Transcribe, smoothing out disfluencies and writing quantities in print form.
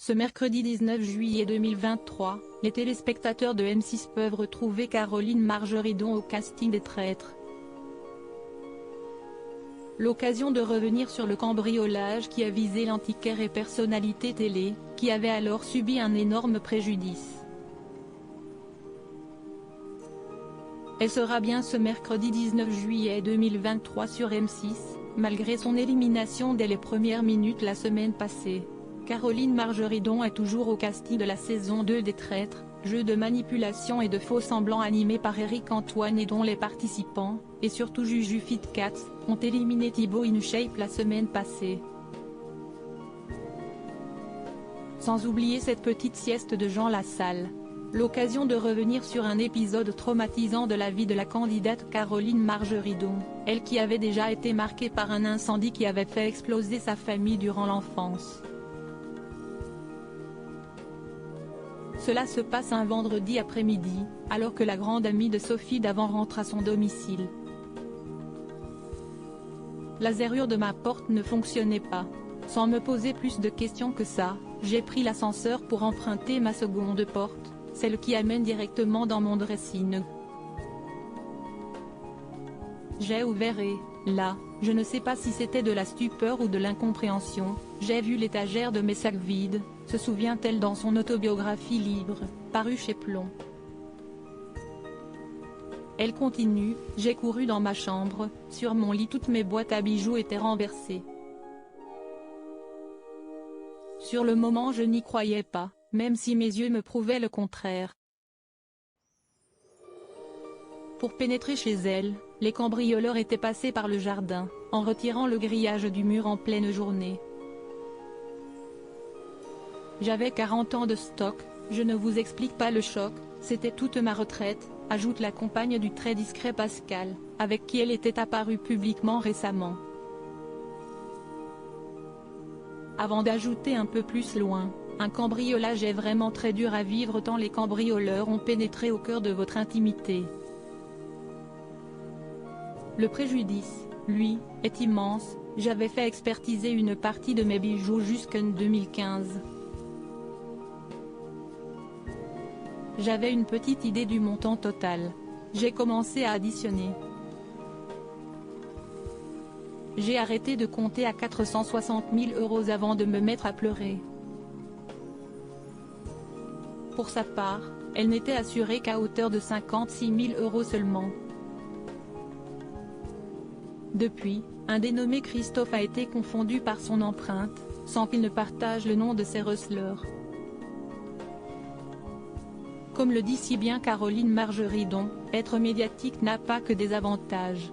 Ce mercredi 19 juillet 2023, les téléspectateurs de M6 peuvent retrouver Caroline Margeridon au casting des Traîtres. L'occasion de revenir sur le cambriolage qui a visé l'antiquaire et personnalité télé, qui avait alors subi un énorme préjudice. Elle sera bien ce mercredi 19 juillet 2023 sur M6, malgré son élimination dès les premières minutes la semaine passée. Caroline Margeridon est toujours au casting de la saison 2 des Traîtres, jeu de manipulation et de faux-semblants animé par Eric Antoine et dont les participants, et surtout Juju Fitcats, ont éliminé Thibaut InShape la semaine passée. Sans oublier cette petite sieste de Jean Lassalle. L'occasion de revenir sur un épisode traumatisant de la vie de la candidate Caroline Margeridon, elle qui avait déjà été marquée par un incendie qui avait fait exploser sa famille durant l'enfance. Cela se passe un vendredi après-midi, alors que la grande amie de Sophie Davant rentre à son domicile. La serrure de ma porte ne fonctionnait pas. Sans me poser plus de questions que ça, j'ai pris l'ascenseur pour emprunter ma seconde porte, celle qui amène directement dans mon dressing. J'ai ouvert et, là, je ne sais pas si c'était de la stupeur ou de l'incompréhension, j'ai vu l'étagère de mes sacs vides, se souvient-elle dans son autobiographie Libre, parue chez Plomb. Elle continue, j'ai couru dans ma chambre, sur mon lit toutes mes boîtes à bijoux étaient renversées. Sur le moment je n'y croyais pas, même si mes yeux me prouvaient le contraire. Pour pénétrer chez elle, les cambrioleurs étaient passés par le jardin, en retirant le grillage du mur en pleine journée. J'avais 40 ans de stock, je ne vous explique pas le choc, c'était toute ma retraite, ajoute la compagne du très discret Pascal, avec qui elle était apparue publiquement récemment. Avant d'ajouter un peu plus loin, un cambriolage est vraiment très dur à vivre tant les cambrioleurs ont pénétré au cœur de votre intimité. Le préjudice, lui, est immense, j'avais fait expertiser une partie de mes bijoux jusqu'en 2015. J'avais une petite idée du montant total. J'ai commencé à additionner. J'ai arrêté de compter à 460 000 € avant de me mettre à pleurer. Pour sa part, elle n'était assurée qu'à hauteur de 56 000 € seulement. Depuis, un dénommé Christophe a été confondu par son empreinte, sans qu'il ne partage le nom de ses receleurs. Comme le dit si bien Caroline Margeridon, être médiatique n'a pas que des avantages.